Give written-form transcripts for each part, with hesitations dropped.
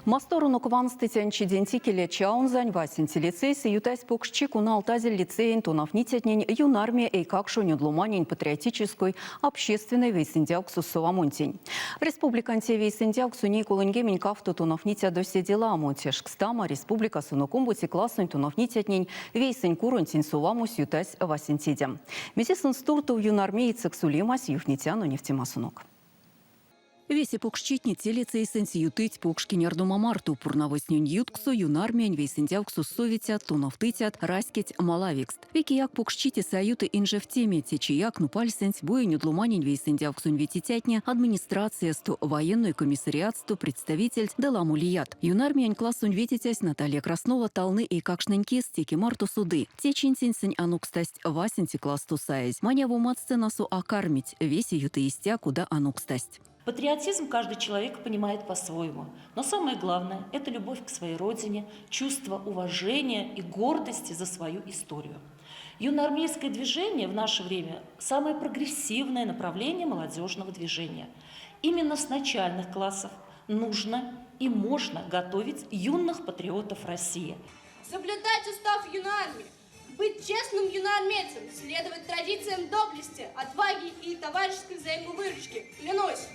Мастору кванстытянчи дентикеле чаунзань васенти лицейсы ютась покшчику на алтазель лицеин тонов нитятнень юнармия эйкакшу недлуманень патриотической общественной вейсиндяуксу совамунтень. Республиканте вейсиндяуксу нейкулынгемень кафту тонов нитя доседела монтешкстама республика сунокумбути классунь тонов нитятнень вейсень курунтень совамус ютась васентидям. Месисын стурту юнармии цексулимас юфнитяну нефтемасунок. Веси покшчитницы лицейсенси ютыть покшкинердума марту пурнавоснюнь ютксу юнармиянь вейсендявксу совитят туновтытят раскеть малавикст. Веки як покшчити саюты инже в теме течияк нупальсенс буеню длуманень вейсендявксунь ветитятня администрация сто военной комиссариат сто представитель деламулият. Юнармиянь классунь ветитясь Наталья Краснова талны и какшненьки стеки марту суды. Течинсенсень анукстасть васенти класс тусаясь. Маняву мацценасу окармить веси юты истя куда анукстасть. Патриотизм каждый человек понимает по-своему. Но самое главное – это любовь к своей родине, чувство уважения и гордости за свою историю. Юноармейское движение в наше время – самое прогрессивное направление молодежного движения. Именно с начальных классов нужно и можно готовить юных патриотов России. Соблюдать устав юноармии, быть честным юноармейцем, следовать традициям доблести, отваги и товарищеской взаимовыручки. Клянусь!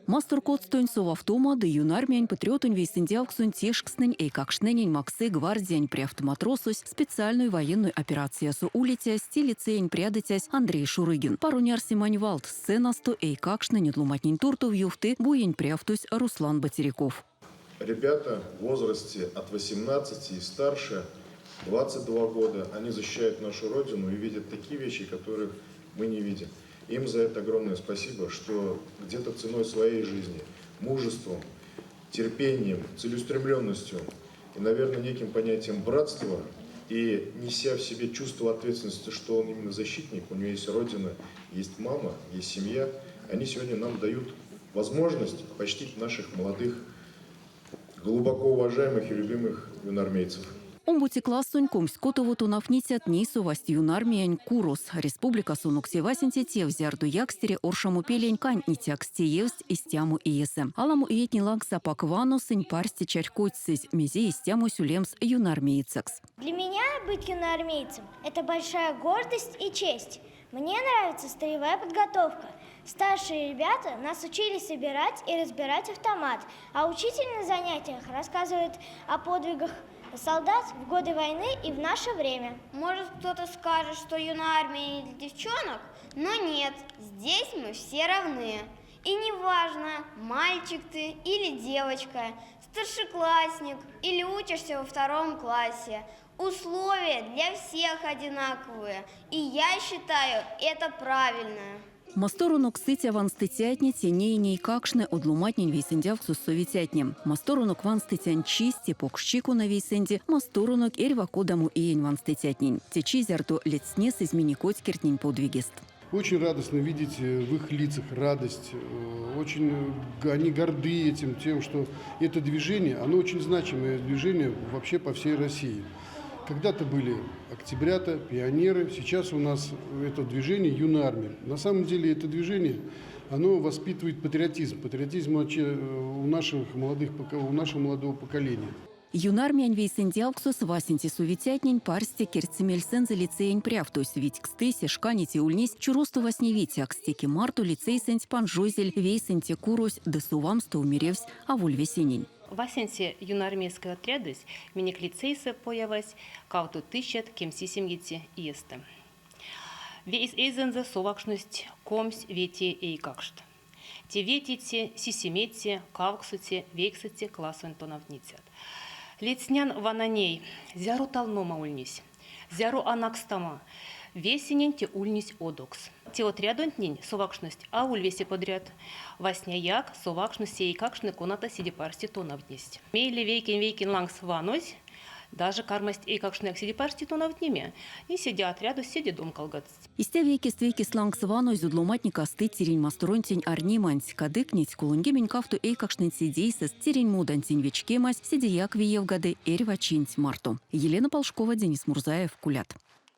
Мастер Котстонь совавтома да юнармиянь патриотунь вейсендявксунь тешкснень эйкакшненень максы гвардиянь приавтоматросусь специальную военную операцию су улетя стилицеянь прядытясь Андрей Шурыгин. Паруняр Симаньвалд сценасту эйкакшнень длуматнень турту в юфты буянь приавтусь Руслан Батеряков. Ребята в возрасте от 18 и старше, 22 года, они защищают нашу Родину и видят такие вещи, которых мы не видим. Им за это огромное спасибо, что где-то ценой своей жизни, мужеством, терпением, целеустремленностью и, наверное, неким понятием братства и неся в себе чувство ответственности, что он именно защитник, у него есть родина, есть мама, есть семья, они сегодня нам дают возможность почтить наших молодых, глубоко уважаемых и любимых юноармейцев. Омбути классунь комскотову тунафнитят нису васть юнармиянь курус. Республика сунуксе васенте те взярду якстере оршаму пелень кань нитяксте евсть истяму иесе. Аламу иетни лакса паквану сынь парсти чарькойтсись мези истяму сюлемс юнармейцакс. Для меня быть юноармейцем – это большая гордость и честь. Мне нравится строевая подготовка. Старшие ребята нас учили собирать и разбирать автомат, а учитель на занятиях рассказывает о подвигах солдат в годы войны и в наше время. Может, кто-то скажет, что юная армия не для девчонок, но нет, здесь мы все равны. И неважно, мальчик ты или девочка, старшеклассник или учишься во 2 классе, условия для всех одинаковые, и я считаю, это правильно. Мастору ксытя ванстытятне тенейней какшне одлуматнень вейсендявксу советятнем. Мастору ванстытян чисти покшчику на вейсенде, мастору эрьвакодаму иень ванстытятнень. Течи зярту лецнес изменикоть кертнень подвигист. Очень радостно видеть в их лицах радость. Очень они горды этим, тем, что это движение, оно очень значимое движение вообще по всей России. Когда-то были октябрята, пионеры, сейчас у нас это движение юноармия. На самом деле это движение, оно воспитывает патриотизм. Патриотизм у нашего молодого поколения. Юнармиянь вейсендявксус васенти суветятнень парсте керцемельсензе лицеянь прявтусь витькстысе шканите ульнись чуросту восневитякстеки марту лицейсенти панжозель вейсенти курось десувамсто умеревсь авуль весенень. Васенте юноармейского отряда миник лицейса появась кауту тыщет кемси семьете иесте. Вейс эйзензе совакшность комсь вете эйкакшт. Те ветите, сисимете, кавксуте, вейксуте классу антоновнитят. Лецнян вананей, зяру талнома ульнись, зяру анакстама, весенень те ульнись одокс. Те отрядонтнень совакшность, а ульвесе подряд. Васняяк, совакшность сей какшны коната сиди парсти тоновнесть. Мейли вейкин лангс ванось, даже кармасть и какшны сиди парсти тоновнеме, и сидя отряду сиди дом колгац. Истя вейки слангс ваной зудломатника стыть терень мастуронтень арниманць, кадыкнить кулунгемень кафту эй какшныть сидейсес терень мудантень вечкемась, сидияк виевгады эрьвачинть марту. Елена Полшкова, Денис Мурзаев, Кулят.